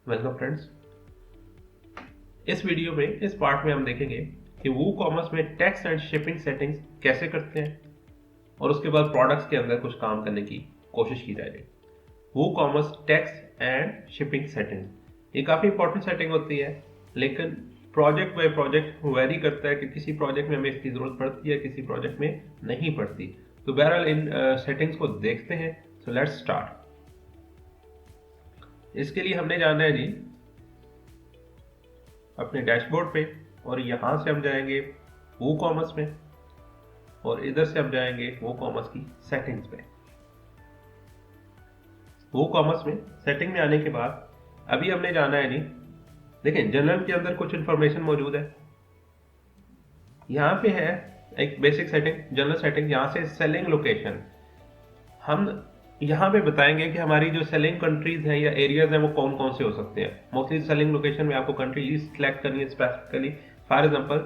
Welcome friends. इस video में इस पार्ट में हम देखेंगे कि वूकॉमर्स में टैक्स एंड शिपिंग सेटिंग्स कैसे करते हैं और उसके बाद प्रोडक्ट्स के अंदर कुछ काम करने की कोशिश की जाएगी। WooCommerce tax and shipping settings ये काफ़ी इंपॉर्टेंट सेटिंग होती है, लेकिन प्रोजेक्ट बाय प्रोजेक्ट वेरी करता है कि किसी प्रोजेक्ट में हमें इसकी ज़रूरत पड़ती है, किसी प्रोजेक्ट में नहीं पड़ती। तो बहरहाल इन सेटिंग्स को देखते हैं। So let's start. इसके लिए हमने जाना है जी अपने डैशबोर्ड पे, और यहाँ से हम जाएंगे वूकॉमर्स में और इधर से हम जाएंगे वूकॉमर्स की सेटिंग्स पे। वूकॉमर्स में सेटिंग में आने के बाद अभी हमने जाना है जी, देखें जनरल के अंदर कुछ इंफॉर्मेशन मौजूद है। यहाँ पे है एक बेसिक सेटिंग, जनरल सेटिंग। यहाँ से सेलिंग लोकेशन, हम यहाँ पे बताएंगे कि हमारी जो सेलिंग कंट्रीज हैं या एरियाज हैं वो कौन कौन से हो सकते हैं। मोस्टली सेलिंग लोकेशन में आपको कंट्री लिस्ट सेलेक्ट करनी है specifically. For example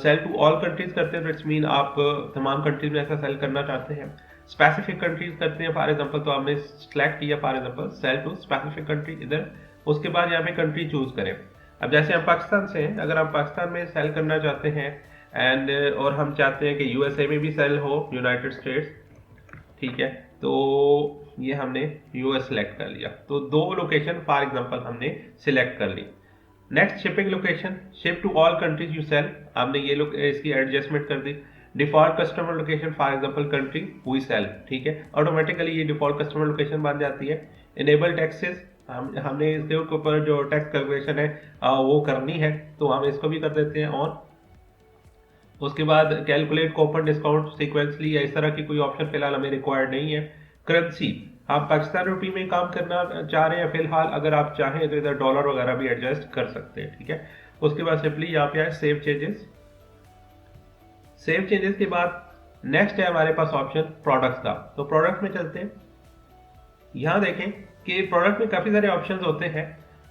sell to all countries करते हैं, इट्स मीन आप तमाम कंट्रीज में ऐसा सेल करना चाहते हैं। स्पेसिफिक कंट्रीज करते हैं फॉर एग्जांपल, तो आपने सेलेक्ट किया for example sell to specific country इधर। उसके बाद यहाँ पे कंट्री चूज करें। अब जैसे हम पाकिस्तान से हैं, अगर हम पाकिस्तान में सेल करना चाहते हैं एंड और हम चाहते हैं कि यूएसए में भी सेल हो, यूनाइटेड स्टेट्स, ठीक है, तो ये हमने यूएस सेलेक्ट कर लिया। तो दो लोकेशन फॉर एग्जांपल हमने सिलेक्ट कर ली। Next shipping location, ship to all countries you sell, आपने ये लोग इसकी एडजस्टमेंट कर दी। Default customer location for example country we sell, ठीक है, ऑटोमेटिकली ये डिफॉल्ट कस्टमर लोकेशन बन जाती है। इनेबल टैक्सेस, हमने इसके ऊपर जो टैक्स कैलकुलेशन है वो करनी है, तो हम इसको भी कर देते हैं ऑन। उसके बाद कैलकुलेट कूपन डिस्काउंट सीक्वेंसली या इस तरह की कोई ऑप्शन फिलहाल हमें रिक्वायर्ड नहीं है। करेंसी, आप पाकिस्तान रुपये में काम करना चाह रहे हैं फिलहाल, अगर आप चाहें तो इधर डॉलर वगैरह भी एडजस्ट कर सकते हैं, ठीक है। उसके बाद सिंपली यहाँ पे आए सेव चेंजेस। सेव चेंजेस के बाद नेक्स्ट है हमारे पास ऑप्शन प्रोडक्ट्स का, तो प्रोडक्ट में चलते हैं। यहाँ देखें कि प्रोडक्ट में काफ़ी सारे ऑप्शन होते हैं।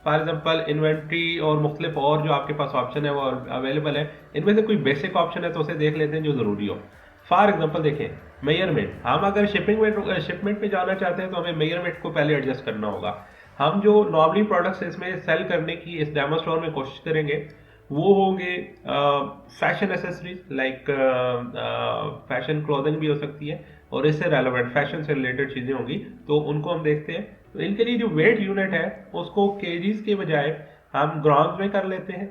फॉर एग्जाम्पल इन्वेंट्री और मुख्तलिफ और जो आपके पास ऑप्शन है वो अवेलेबल है। इनमें से कोई बेसिक ऑप्शन है तो उसे देख लेते हैं जो ज़रूरी हो। फॉर एग्जाम्पल देखें मेजरमेंट, हम अगर शिपमेंट में जाना चाहते हैं तो हमें मेजरमेंट को पहले एडजस्ट करना होगा। हम जो नॉर्मली प्रोडक्ट्स इसमें सेल करने की इस डेमो स्टोर में कोशिश करेंगे वो होंगे fashion accessories, like fashion clothing भी हो सकती है और इससे रेलेवेंट फैशन से रिलेटेड चीज़ें होंगी, तो उनको हम देखते हैं। तो इनके लिए जो वेट यूनिट है उसको केजीज के बजाय हम ग्राम्स में कर लेते हैं,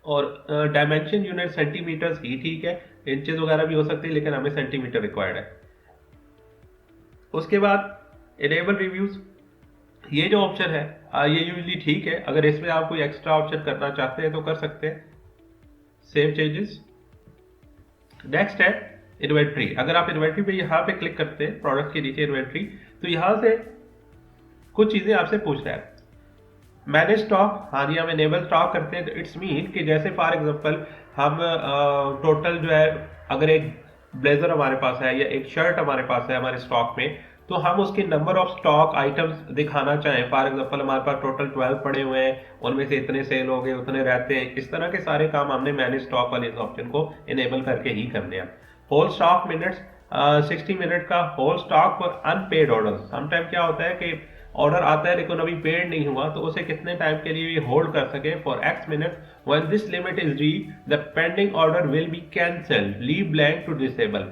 और डायमेंशन यूनिट सेंटीमीटर्स ही ठीक है, इंचेस वगैरह भी हो सकती है लेकिन हमें सेंटीमीटर रिक्वायर्ड है। उसके बाद इनेबल रिव्यूज, ये जो ऑप्शन है ये यूजली ठीक है, अगर इसमें आप कोई एक्स्ट्रा ऑप्शन करना चाहते हैं तो कर सकते हैं। Save changes. नेक्स्ट है इन्वेंट्री, अगर आप इन्वेंट्री पे यहाँ पे क्लिक करते हैं प्रोडक्ट के नीचे इन्वेंट्री, तो यहाँ से कुछ चीजें आपसे पूछ रहा है। मैनेज स्टॉक, हाँ जी, हम इनेबल स्टॉक करते हैं तो इट्स मीन कि जैसे फॉर एग्जांपल हम टोटल जो है, अगर एक ब्लेजर हमारे पास है या एक शर्ट हमारे पास है हमारे स्टॉक में, तो हम उसके नंबर ऑफ स्टॉक आइटम्स दिखाना चाहें। फॉर एग्जांपल हमारे पास टोटल 12 पड़े हुए हैं, उनमें से इतने सेल हो गए, उतने रहते हैं, इस तरह के सारे काम हमने मैनेज स्टॉक वाले इस ऑप्शन को इनेबल करके ही करने हैं। होल स्टॉक मिनट्स, 60 मिनट का whole stock for unpaid order. Sometime क्या होता है कि ऑर्डर आता है लेकिन अभी पेड नहीं हुआ, तो उसे कितने टाइम के लिए होल्ड कर सके for x minute. When this limit is reached the pending order will be cancelled, leave blank to disable.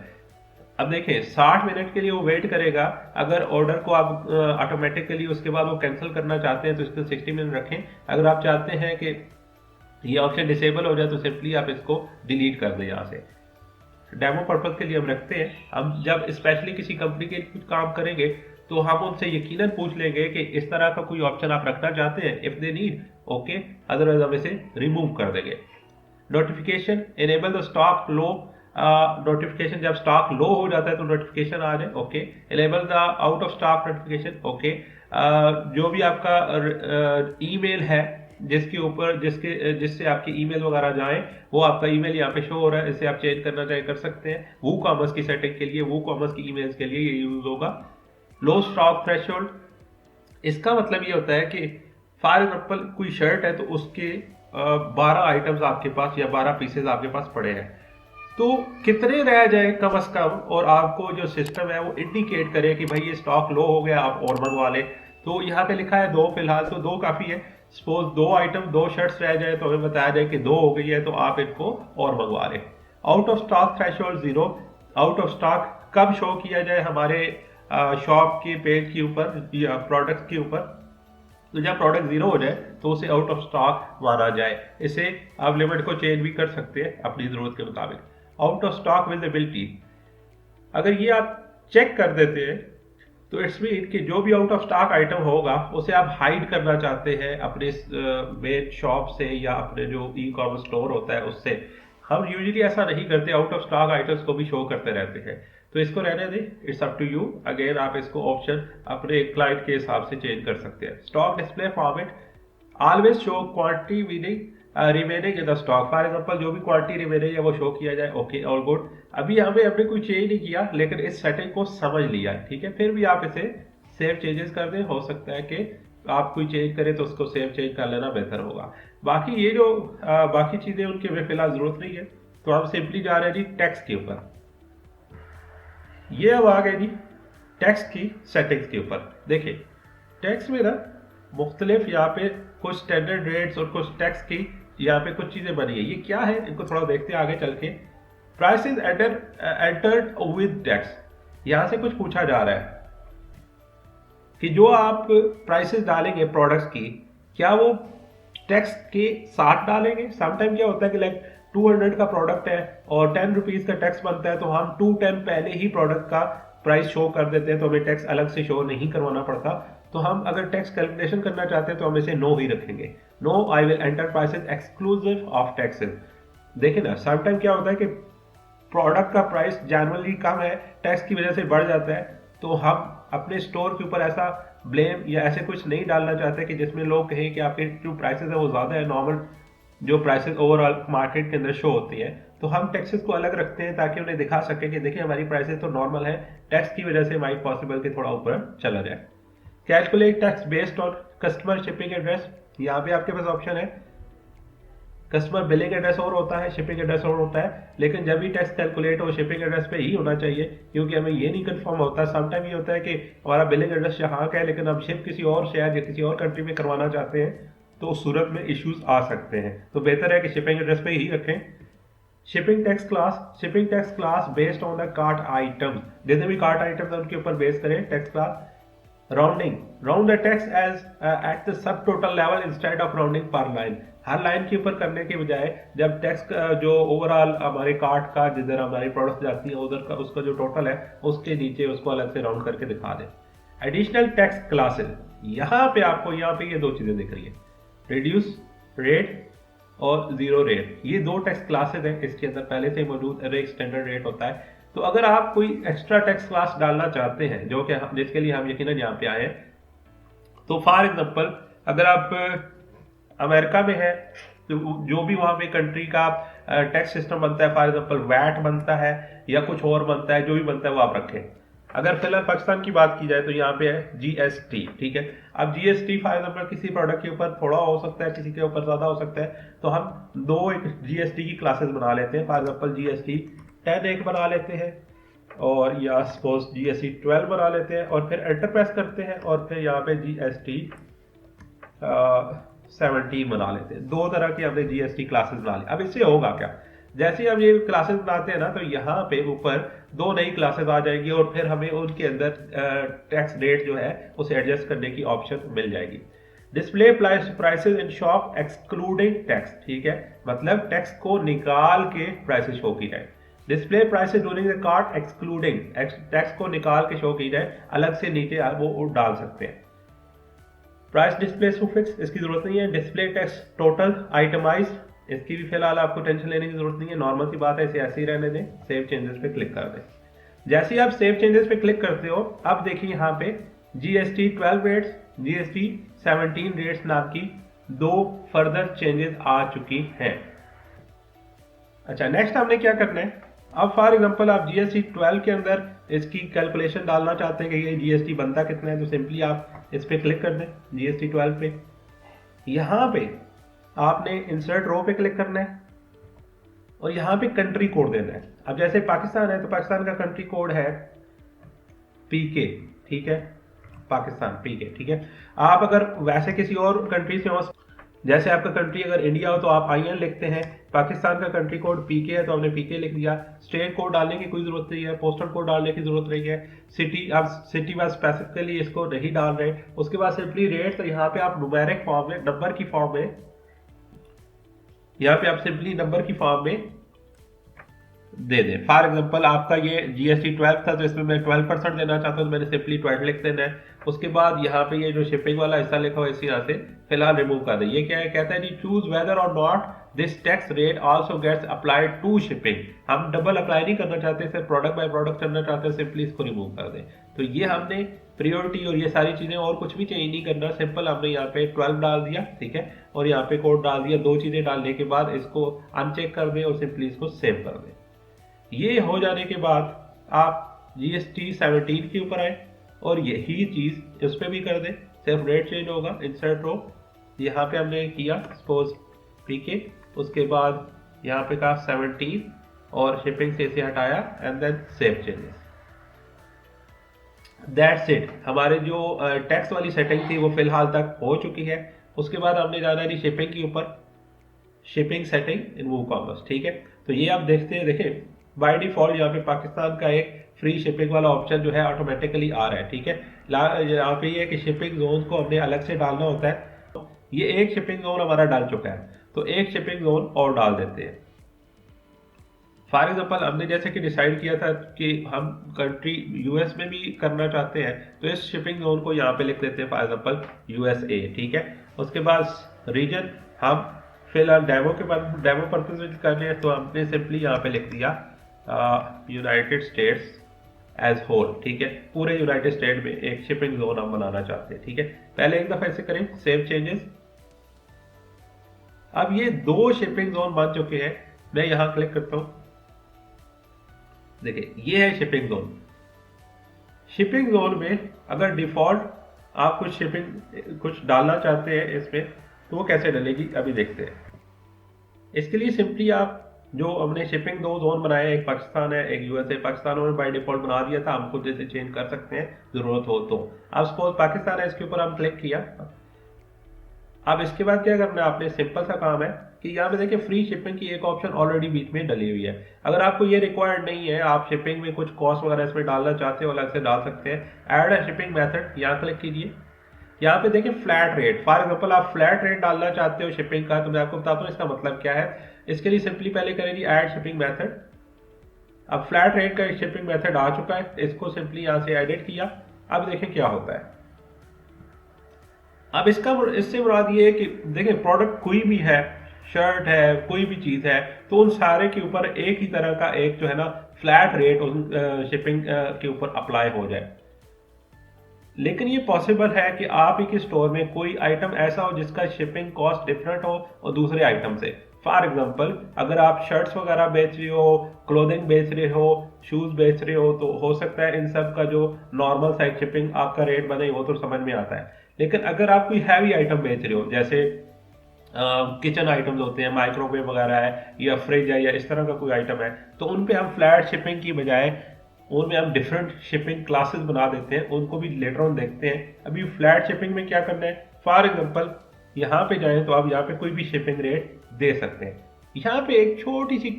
अब देखिए 60 मिनट के लिए वो वेट करेगा, अगर ऑर्डर को आप ऑटोमेटिकली उसके बाद वो कैंसिल करना चाहते हैं तो इसको 60 मिनट रखें। अगर आप चाहते हैं कि ये ऑप्शन डिसेबल हो जाए तो सिंपली आप इसको डिलीट कर दें। यहाँ से डेमो पर्पज के लिए हम रखते हैं। हम जब स्पेशली किसी कंपनी के कुछ काम करेंगे तो हम उनसे यकीनन पूछ लेंगे कि इस तरह का कोई ऑप्शन आप रखना चाहते हैं, if they need okay, otherwise हम इसे रिमूव कर देंगे। Notification, enable the stock low, notification जब स्टॉक लो हो जाता है तो नोटिफिकेशन आ जाए, okay. Enable the out of stock notification, okay. जो भी आपका ईमेल है जिसके ऊपर जिससे आपकी ईमेल वगैरह जाएं, वो आपका ईमेल यहाँ पे शो हो रहा है, इसे आप चेंज करना चाहे कर सकते हैं। वो कॉमर्स की सेटिंग के लिए, वो कॉमर्स की ईमेल्स के लिए ये यूज होगा। लो स्टॉक थ्रेशोल्ड, इसका मतलब ये होता है कि फॉर एग्जाम्पल कोई शर्ट है तो उसके 12 आइटम्स आपके पास या 12 पीसेज आपके पास पड़े हैं, तो कितने रह जाए कम से कम, और आपको जो सिस्टम है वो इंडिकेट करे कि भाई ये स्टॉक लो हो गया, आप और मंगवा लें। तो यहाँ पे लिखा है 2 फिलहाल, तो 2 काफ़ी है। सपोज 2 आइटम 2 शर्ट्स रह जाए तो हमें बताया जाए कि 2 हो गई है, तो आप इनको और मंगवा लें। Out of stock threshold 0, out of stock कब शो किया जाए हमारे शॉप की पेज के ऊपर या प्रोडक्ट के ऊपर, तो जब प्रोडक्ट 0 हो जाए तो उसे आउट ऑफ स्टॉक माना जाए। इसे आप लिमिट को चेंज भी कर सकते हैं अपनी ज़रूरत के मुताबिक। आउट ऑफ स्टॉक विजिबिलिटी, अगर ये आप चेक कर देते हैं तो इट्स मीन कि जो भी आउट ऑफ स्टॉक आइटम होगा उसे आप हाइड करना चाहते हैं अपने मेन शॉप से या अपने जो ई कॉमर्स स्टोर होता है उससे। हम यूजुअली ऐसा नहीं करते, आउट ऑफ स्टॉक आइटम्स को भी शो करते रहते हैं, तो इसको रहने दें, it's up to you. Again आप इसको ऑप्शन अपने क्लाइंट के हिसाब से चेंज कर सकते हैं। Stock display format always show quantity meaning remaining in the stock. For example जो भी क्वांटिटी रिमेनिंग है वो शो किया जाए, ओके ऑल गुड। अभी हमने कोई चेंज नहीं किया लेकिन इस सेटिंग को समझ लिया है, ठीक है। फिर भी आप इसे सेव चेंजेस कर दें, हो सकता है कि आप कोई चेंज करें तो उसको सेव चेंज कर लेना बेहतर होगा। बाकी ये जो बाकी चीज़ें उनकी हमें फिलहाल ज़रूरत नहीं है, तो हम सिंपली जा रहे हैं जी टेक्स्ट के ऊपर। ये अब आ गए जी टेक्स्ट की सेटिंग्स के ऊपर। देखिए टेक्स्ट में ना मुख्तलिफ यहाँ पे कुछ स्टैंडर्ड रेट्स और कुछ टेक्स्ट की यहाँ पे कुछ चीज़ें बनी है। ये क्या है इनको थोड़ा देखते हैं आगे चल के। प्राइसेस एंटर्ड विद टैक्स, यहाँ से कुछ पूछा जा रहा है कि जो आप प्राइसेस डालेंगे प्रोडक्ट्स की, क्या वो टैक्स के साथ डालेंगे। समटाइम क्या होता है कि लाइक 200 का प्रोडक्ट है और 10 रुपीज़ का टैक्स बनता है, तो हम 210 पहले ही प्रोडक्ट का प्राइस शो कर देते हैं, तो हमें टैक्स अलग से शो नहीं करवाना पड़ता। तो हम अगर टैक्स कैलकुलेशन करना चाहते हैं तो हम इसे नो ही रखेंगे। No I will enter prices exclusive of taxes. देखिए ना समटाइम क्या होता है कि प्रोडक्ट का प्राइस जनरली कम है, टैक्स की वजह से बढ़ जाता है, तो हम अपने स्टोर के ऊपर ऐसा ब्लेम या ऐसे कुछ नहीं डालना चाहते कि जिसमें लोग कहें कि आपके जो प्राइसेस है वो ज़्यादा है नॉर्मल जो प्राइसेस ओवरऑल मार्केट के अंदर शो होती है। तो हम टैक्सेस को अलग रखते हैं ताकि उन्हें दिखा सके कि देखिए हमारी प्राइसेस तो नॉर्मल है, टैक्स की वजह से माइट पॉसिबल कि थोड़ा ऊपर चला जाए। Calculate tax based on customer shipping address, यहाँ पे आपके पास ऑप्शन है। कस्टमर बिलिंग एड्रेस और होता है, शिपिंग एड्रेस और होता है, लेकिन जब भी टैक्स कैलकुलेट हो शिपिंग एड्रेस पे ही होना चाहिए, क्योंकि हमें ये नहीं कंफर्म होता। समटाइम ये होता है कि हमारा बिलिंग एड्रेस यहाँ का है लेकिन हम शिप किसी और शहर या किसी और कंट्री में करवाना चाहते हैं, तो उस सूरत में इश्यूज आ सकते हैं। तो बेहतर है कि शिपिंग एड्रेस पे ही रखें। Shipping tax class based on the cart items, जितने भी कार्ट आइटम्स है उनके ऊपर बेस करें tax class. Round the tax as at the subtotal level instead of rounding per line, हर लाइन के ऊपर करने के बजाय जब टैक्स जो ओवरऑल हमारे कार्ट का जिधर हमारी प्रोडक्ट जाती है उधर का उसका जो टोटल है उसके नीचे उसको अलग से राउंड करके दिखा दें। एडिशनल टैक्स क्लासेस, यहाँ पे आपको यहाँ पे ये 2 चीजें दिख रही है, रिड्यूस रेट और जीरो रेट। ये 2 टैक्स क्लासेस हैं इसके अंदर पहले से मौजूद, एक स्टैंडर्ड रेट होता है। तो अगर आप कोई एक्स्ट्रा टैक्स क्लास डालना चाहते हैं जो कि जिसके लिए हम यकीनन यहाँ पे आए हैं, तो फॉर एग्जांपल अगर आप अमेरिका में है तो जो भी वहाँ पे कंट्री का टैक्स सिस्टम बनता है, फॉर एग्जांपल वैट बनता है या कुछ और बनता है, जो भी बनता है वो आप रखें। अगर फिलहाल पाकिस्तान की बात की जाए तो यहाँ पे है जीएसटी, ठीक है। अब जीएसटी फॉर एग्जांपल किसी प्रोडक्ट के ऊपर थोड़ा हो सकता है, किसी के ऊपर ज्यादा हो सकता है, तो हम 2 एक जीएसटी की क्लासेस बना लेते हैं। फॉर एग्जांपल जीएसटी 10 एक बना लेते हैं और या सपोज जीएसटी 12 बना लेते हैं और फिर एंटर प्रेस करते हैं और फिर यहाँ पे जीएसटी 17 बना लेते हैं। 2 तरह की हमने जीएसटी क्लासेस बना ली। अब इससे होगा क्या, जैसे ही हम ये क्लासेस बनाते हैं ना तो यहाँ पे ऊपर 2 नई क्लासेस आ जाएगी और फिर हमें उनके अंदर टैक्स रेट जो है उसे एडजस्ट करने की ऑप्शन मिल जाएगी। Display prices in shop excluding tax, ठीक है, मतलब टैक्स को निकाल के प्राइसेस शो की जाए। Display prices during the cart excluding, tax को निकाल के शो की जाए, अलग से नीचे वो डाल सकते हैं। प्राइस डिस्प्ले सुफिक्स, इसकी जरूरत नहीं है। डिस्प्ले टैक्स टोटल आइटमाइज, इसकी भी फिलहाल आपको टेंशन लेने की जरूरत नहीं है, नॉर्मल सी बात है, इसे ऐसे ही रहने दें। सेव चेंजेस पे क्लिक कर दें। जैसे ही आप सेव चेंजेस पे क्लिक करते हो, अब देखिए यहाँ पे जीएसटी 12 रेट्स, जीएसटी 17 रेट्स नाम की 2 फर्दर चेंजेस आ चुकी हैं। अच्छा, नेक्स्ट हमने क्या करना है, अब फॉर एग्जांपल आप जीएसटी 12 के अंदर इसकी कैलकुलेशन डालना चाहते हैं कि ये जीएसटी बनता कितना है, तो सिंपली आप इस पे क्लिक कर दें जीएसटी 12 पे। यहाँ पे आपने इंसर्ट रो पे क्लिक करना है और यहाँ पे कंट्री कोड देना है। अब जैसे पाकिस्तान है तो पाकिस्तान का कंट्री कोड है पीके, ठीक है। पाकिस्तान पीके, ठीक है। आप अगर वैसे किसी और कंट्री से हो, जैसे आपका कंट्री अगर इंडिया हो तो आप IN लिखते हैं, पाकिस्तान का कंट्री कोड पीके है तो हमने पीके लिख दिया। स्टेट कोड डालने की कोई जरूरत नहीं है, पोस्टल कोड डालने की जरूरत नहीं है, सिटी आप सिटी बस स्पेसिफिकली इसको नहीं डाल रहे। उसके बाद सिंपली रेट, तो यहाँ पे आप न्यूमेरिक फॉर्म में, नंबर की फॉर्म में, यहाँ पे आप सिंपली नंबर की फॉर्म में दे दें। फॉर एग्जांपल आपका ये GST 12 था तो इसमें मैं 12% देना चाहता हूँ तो मैंने सिंपली 12 लिख देना है। उसके बाद यहाँ पे ये जो शिपिंग वाला हिस्सा लिखा हुआ है इसी यहाँ से फिलहाल रिमूव कर दें। ये क्या है, कहता है जी चूज वेदर और not this tax rate also gets applied to shipping. हम डबल अप्लाई नहीं करना चाहते, सिर्फ प्रोडक्ट बाय प्रोडक्ट करना चाहते हैं, सिंपली इसको रिमूव कर दें। तो ये हमने प्रियोरिटी और ये सारी चीजें और कुछ भी चेंज नहीं करना, सिंपल हमने यहाँ पे 12 डाल दिया, ठीक है, और यहाँ पे कोड डाल दिया। दो चीजें डालने के बाद इसको अनचेक कर दें और सिंपली इसको सेव कर दें। ये हो जाने के बाद आप GST 17 के ऊपर आए और यही चीज इस पे भी कर दें, सिर्फ रेट चेंज होगा। इंसर्ट रो, यहाँ पे हमने किया सपोज पीके, उसके बाद यहाँ पे कहा 17 और शिपिंग से इसे हटाया and then save changes. That's it. हमारे जो टैक्स वाली सेटिंग थी वो फिलहाल तक हो चुकी है। उसके बाद हमने जाना है शिपिंग के ऊपर, शिपिंग सेटिंग इन वूकॉमर्स, ठीक है। तो ये आप देखते हैं, देखें बाय डिफॉल्ट यहाँ पे पाकिस्तान का एक फ्री शिपिंग वाला ऑप्शन जो है ऑटोमेटिकली आ रहा है, ठीक है। यहाँ पे ये है कि शिपिंग जोन को हमने अलग से डालना होता है। ये एक शिपिंग जोन हमारा डाल चुका है तो एक शिपिंग जोन और डाल देते हैं। फॉर एग्जाम्पल हमने जैसे कि डिसाइड किया था कि हम कंट्री US में भी करना चाहते हैं तो इस शिपिंग जोन को यहाँ पे लिख देते हैं, फॉर एग्जाम्पल USA, ठीक है। उसके बाद रीजन हम फिलहाल डेमो पर्पज में कर रहे हैं तो हमने सिंपली यहाँ पे लिख दिया यूनाइटेड स्टेट्स एज होल, ठीक है। पूरे यूनाइटेड स्टेट में एक शिपिंग जोन हम बनाना चाहते हैं, ठीक है। पहले एक दफा ऐसे करें, सेव चेंजेस। अब ये दो शिपिंग जोन बन चुके हैं। मैं यहां क्लिक करता हूं, देखिए ये है शिपिंग जोन। शिपिंग जोन में अगर डिफॉल्ट आप कुछ डालना चाहते हैं इसमें तो वो कैसे डलेगी अभी देखते हैं। इसके लिए सिंपली आप जो हमने शिपिंग दो जोन बनाए, एक पाकिस्तान है एक USA, पाकिस्तान में बाय डिफॉल्ट बना दिया था, हम खुद इसे चेंज कर सकते हैं जरूरत हो तो। अब सपोज पाकिस्तान है, इसके ऊपर हम क्लिक किया। अब इसके बाद क्या करना है, आपने सिंपल सा काम है कि यहाँ पे देखिए फ्री शिपिंग की एक ऑप्शन ऑलरेडी बीच में डली हुई है। अगर आपको ये रिक्वायर्ड नहीं है, आप शिपिंग में कुछ कॉस्ट वगैरह इसमें डालना चाहते हो अलग से डाल सकते हैं। ऐड अ शिपिंग मेथड, यहाँ क्लिक कीजिए। यहाँ पे देखिए फ्लैट रेट, फॉर एग्जाम्पल आप फ्लैट रेट डालना चाहते हो शिपिंग का, तो मैं आपको बताता हूँ इसका मतलब क्या है। इसके लिए सिंपली पहले करेंगे ऐड शिपिंग मेथड। अब फ्लैट रेट का शिपिंग मेथड आ चुका है, इसको सिंपली यहाँ से एडिट किया। अब देखें क्या होता है। अब इससे मुराद ये है कि देखें प्रोडक्ट कोई भी है, शर्ट है, कोई भी चीज है, तो उन सारे के ऊपर एक ही तरह का एक जो है ना फ्लैट रेट उन शिपिंग के ऊपर अप्लाई हो जाए। लेकिन ये पॉसिबल है कि आप ही के स्टोर में कोई आइटम ऐसा हो जिसका शिपिंग कॉस्ट डिफरेंट हो और दूसरे आइटम से। फॉर एग्जांपल अगर आप शर्ट्स वगैरह बेच रहे हो, क्लोथिंग बेच रहे हो, शूज बेच रहे हो, तो हो सकता है इन सब का जो नॉर्मल साइज शिपिंग आपका रेट बने वो तो समझ में आता है। लेकिन अगर आप कोई हैवी आइटम बेच रहे हो, जैसे किचन आइटम्स होते हैं, माइक्रोवेव वगैरह है या फ्रिज है या इस तरह का कोई आइटम है, तो उन पे हम फ्लैट शिपिंग की बजाय उनमें हम डिफरेंट शिपिंग क्लासेस बना देते हैं। उनको भी लेटर ऑन देखते हैं। अभी फ्लैट शिपिंग में क्या करना है, फॉर एग्जांपल यहाँ पे जाएं तो आप यहाँ पे कोई भी शिपिंग रेट दे सकते हैं। यहाँ पे एक छोटी सी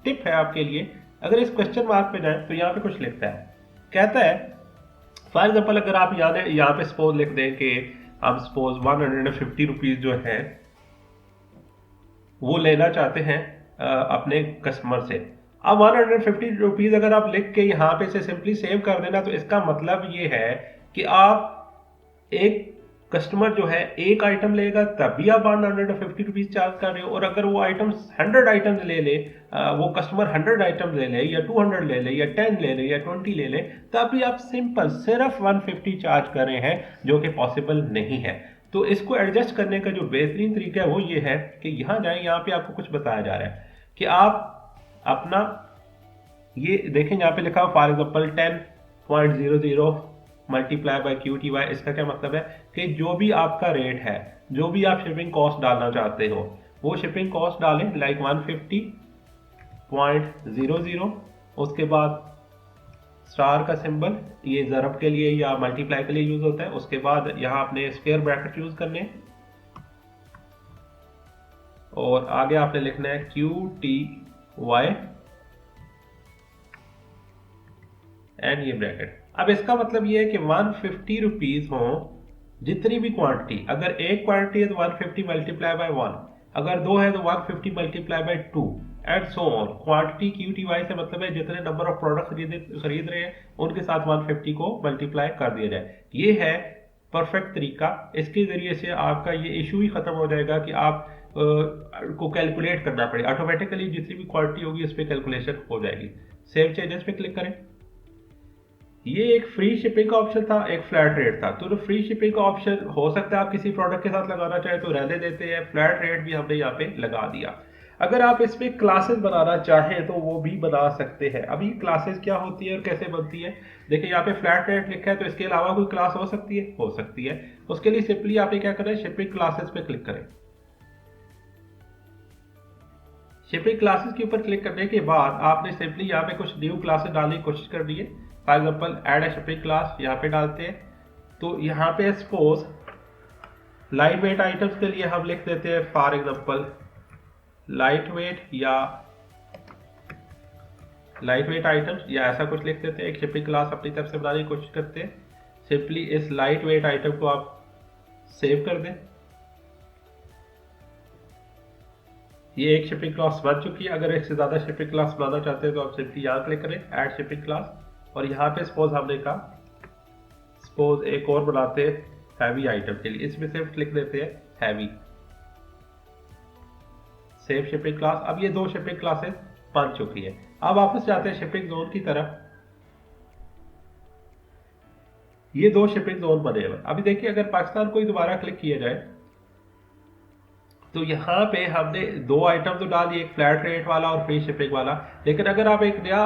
टिप है आपके लिए, अगर इस क्वेश्चन मार्क पे जाएं तो यहाँ पे कुछ लिखता है, कहता है फॉर एग्जांपल अगर आप यहाँ पे सपोज लिख दें कि हम सपोज 150 रुपीज जो है वो लेना चाहते हैं अपने कस्टमर से। अब 150 रुपीज अगर आप लिख के यहाँ पे से सिंपली सेव कर देना, तो इसका मतलब ये है कि आप एक कस्टमर जो है एक आइटम लेगा तब भी आप 150 रुपीज चार्ज कर रहे हो, और अगर वो आइटम 100 आइटम्स ले ले, वो कस्टमर 100 आइटम्स ले ले या 200 ले ले या 10 ले ले या 20 ले ले, तब भी आप सिंपल सिर्फ 150 चार्ज कर रहे हैं, जो कि पॉसिबल नहीं है। तो इसको एडजस्ट करने का जो बेहतरीन तरीका है वो ये है कि यहाँ जाए, यहाँ पे आपको कुछ बताया जा रहा है कि आप अपना ये देखें, यहाँ पे लिखा हुआ for example 10.00 multiply by QTY। इसका क्या मतलब है कि जो भी आपका रेट है, जो भी आप शिपिंग कॉस्ट डालना चाहते हो, वो शिपिंग कॉस्ट डालें लाइक 150.00, उसके बाद स्टार का सिंबल ये ज़रब के लिए या मल्टीप्लाई के लिए यूज होता है। उसके बाद यहाँ आपने स्क्वायर ब्रैकेट यूज करने हैं और आगे आपने लिखना है QTY एंड ये ब्रैकेट। अब इसका मतलब ये है कि 150 रुपीज हो जितनी भी क्वांटिटी, अगर एक क्वांटिटी है तो 150 मल्टीप्लाई बाय 1, अगर दो है तो 150 multiply by 2 and so on. Quantity QTY से मतलब है जितने नंबर ऑफ प्रोडक्ट खरीद रहे हैं उनके साथ 150 को मल्टीप्लाई कर दिया जाए। ये है परफेक्ट तरीका। इसके जरिए से आपका ये इशू ही खत्म हो जाएगा कि आप को कैलकुलेट करना पड़े, ऑटोमेटिकली जितनी भी क्वांटिटी होगी उस पर कैलकुलेशन हो जाएगी। सेव चेंजेस पे क्लिक करें। ये एक फ्री शिपिंग का ऑप्शन था, एक फ्लैट रेट था। तो फ्री शिपिंग का ऑप्शन हो सकता है आप किसी प्रोडक्ट के साथ लगाना चाहे तो रहने देते हैं, फ्लैट रेट भी हमने यहाँ पे लगा दिया। अगर आप इसमें क्लासेस बनाना चाहें तो वो भी बना सकते हैं। अभी क्लासेस क्या होती है और कैसे बनती है, देखिए यहाँ पे फ्लैट रेट लिखा है तो इसके अलावा कोई क्लास हो सकती है, हो सकती है। उसके लिए सिंपली आपने क्या करना है, शिपिंग क्लासेस पे क्लिक करें। शिपिंग क्लासेस के ऊपर क्लिक करने के बाद आपने सिंपली यहाँ पे कुछ न्यू क्लासेस डालने की कोशिश करनी है। For example add a shipping class यहाँ पे डालते हैं। तो यहाँ पे सपोज लाइट वेट आइटम्स के लिए हम लिख देते हैं फॉर एग्जाम्पल लाइट वेट या लाइट वेट आइटम्स या ऐसा कुछ लिख देते हैं। एक शिपिंग क्लास अपनी तरफ से बनाने की कोशिश करते हैं। सिंपली इस लाइट वेट आइटम को आप सेव कर दें। ये एक शिपिंग क्लास बन चुकी है। अगर एक से ज्यादा शिपिंग क्लास बनाना चाहते हैं तो आप सिंपली यहाँ क्लिक करें ऐड शिपिंग क्लास, और यहाँ पे सपोज हमने कहा सपोज एक और बनाते हैं हैवी आइटम के लिए, इसमें सिर्फ लिख देते हैं हैवी। Save shipping class. अब ये दो शिपिंग क्लासेस बन चुकी है। अब वापस जाते हैं शिपिंग जोन की तरफ। ये दो शिपिंग जोन बने हुए। अभी देखिए अगर पाकिस्तान को ही दोबारा क्लिक किया जाए तो यहाँ पे हमने दो आइटम तो डाल दिए, एक फ्लैट रेट वाला और फ्री शिपिंग वाला। लेकिन अगर आप एक नया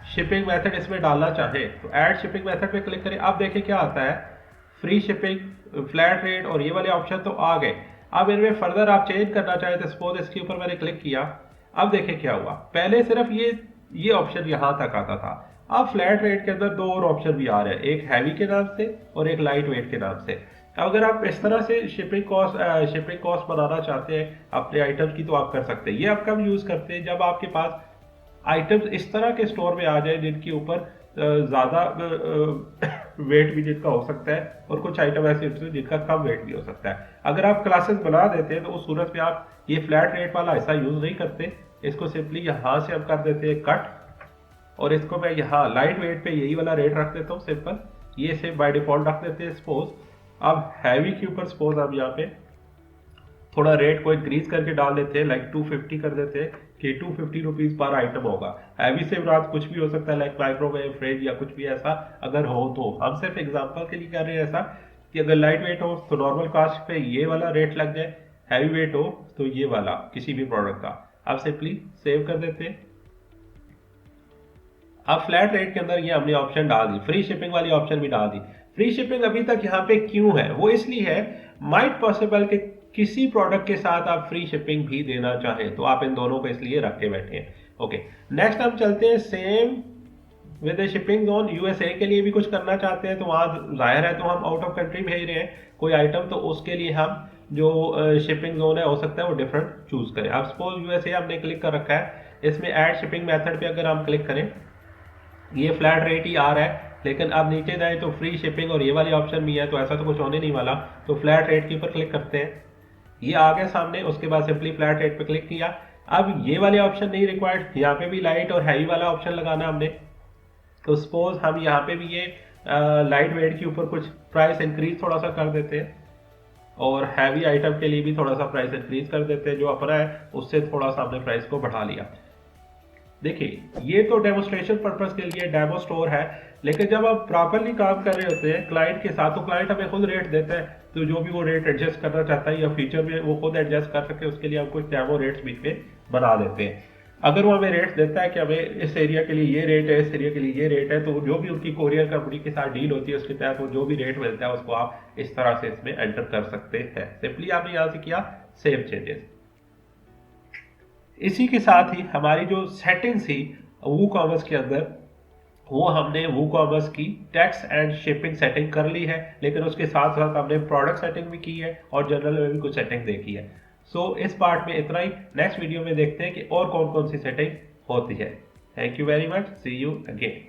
शिपिंग मेथड इसमें डालना चाहें तो ऐड शिपिंग मेथड पे क्लिक करें। अब देखिए क्या आता है, फ्री शिपिंग, फ्लैट रेट और ये वाले ऑप्शन तो आ गए। अब इनमें फर्दर आप चेंज करना चाहें तो सपोज इसके ऊपर मैंने क्लिक किया। अब देखिए क्या हुआ, पहले सिर्फ ये ऑप्शन यहाँ तक आता था। अब फ्लैट रेट के अंदर दो और ऑप्शन भी आ रहे हैं, एक हैवी के नाम से और एक लाइट वेट के नाम से। अगर आप इस तरह से शिपिंग कॉस्ट बनाना चाहते हैं अपने आइटम्स की तो आप कर सकते हैं। ये आप कब यूज करते हैं, जब आपके पास आइटम्स इस तरह के स्टोर में आ जाए जिनके ऊपर ज्यादा वेट भी जिनका हो सकता है और कुछ आइटम ऐसे होते हैं जिनका कम वेट भी हो सकता है। अगर आप क्लासेस बना देते हैं तो उस सूरत में आप ये फ्लैट रेट वाला ऐसा यूज नहीं करते। इसको सिंपली यहाँ से हम कर देते हैं कट, और इसको मैं यहाँ लाइट वेट पे यही वाला रेट रख देता हूँ सिंपल, ये से बाय डिफॉल्ट रख देते हैं सपोज। अब हैवी के ऊपर सपोज हम यहाँ पे थोड़ा रेट को इंक्रीज करके डाल देते हैं, लाइक 250 कर देते हैं कि 250 रुपीज पर आइटम होगा। हैवी से रात कुछ भी हो सकता है, लाइक माइक्रोवेव, फ्रिज या कुछ भी ऐसा अगर हो तो। हम सिर्फ एग्जांपल के लिए कर रहे हैं ऐसा कि अगर लाइट वेट हो तो नॉर्मल कास्ट पे ये वाला रेट लग जाए, हैवी वेट हो तो ये वाला किसी भी प्रोडक्ट का। अब सिंपली सेव कर देते हैं। अब फ्लैट रेट के अंदर ये हमने ऑप्शन डाल दी, फ्री शिपिंग वाली ऑप्शन भी डाल दी। फ्री शिपिंग अभी तक यहाँ पे क्यों है, वो इसलिए है माइट पॉसिबल कि किसी प्रोडक्ट के साथ आप फ्री शिपिंग भी देना चाहें तो आप इन दोनों को इसलिए रखे बैठे हैं। ओके, नेक्स्ट हम चलते हैं same with shipping zone. USA के लिए भी कुछ करना चाहते हैं तो वहां जाहिर है तो हम आउट ऑफ कंट्री भेज रहे हैं कोई आइटम, तो उसके लिए हम जो शिपिंग जोन है हो सकता है वो डिफरेंट चूज करें। अब सपोज यूएसए हमने क्लिक कर रखा है, इसमें ऐड शिपिंग मेथड पे अगर हम क्लिक करें ये फ्लैट रेट ही आ रहा है, लेकिन अब नीचे जाए तो फ्री शिपिंग और ये वाली ऑप्शन भी है, तो ऐसा तो कुछ होने नहीं वाला। तो फ्लैट रेट के ऊपर क्लिक करते हैं, ये आ गया सामने। उसके बाद सिंपली फ्लैट रेट पे क्लिक किया। अब ये वाले ऑप्शन नहीं रिक्वायर्ड, यहाँ पे भी लाइट और हैवी वाला ऑप्शन लगाना हमने। तो सपोज हम यहाँ पे भी ये लाइट वेट के ऊपर कुछ प्राइस इंक्रीज थोड़ा सा कर देते हैं और हैवी आइटम के लिए भी थोड़ा सा प्राइस इंक्रीज कर देते हैं। जो अपना है उससे थोड़ा सा हमने प्राइस को बढ़ा लिया। देखिए ये तो डेमोस्ट्रेशन पर्पस के लिए डेमो स्टोर है, लेकिन जब आप प्रॉपरली काम कर रहे होते हैं क्लाइंट के साथ तो क्लाइंट हमें खुद रेट देता है, तो जो भी वो रेट एडजस्ट करना चाहता है या फ्यूचर में वो खुद एडजस्ट कर सके उसके लिए हम कुछ डेमो रेट्स बीच में बना देते हैं। अगर वो हमें रेट्स देता है कि हमें इस एरिया के लिए ये रेट है, इस एरिया के लिए ये रेट है, तो जो भी उनकी कोरियर कंपनी के साथ डील होती है उसके तहत वो जो भी रेट मिलता है उसको आप इस तरह से इसमें एंटर कर सकते हैं। सिंपली आपने यहाँ से किया सेव चेंजेस। इसी के साथ ही हमारी जो सेटिंग्स थी WooCommerce के अंदर वो हमने वूकॉमर्स की टैक्स एंड शिपिंग सेटिंग कर ली है, लेकिन उसके साथ साथ हमने प्रोडक्ट सेटिंग भी की है और जनरल में भी कुछ सेटिंग देखी है। सो इस पार्ट में इतना ही। नेक्स्ट वीडियो में देखते हैं कि और कौन कौन सी सेटिंग होती है। Thank you very much, see you again.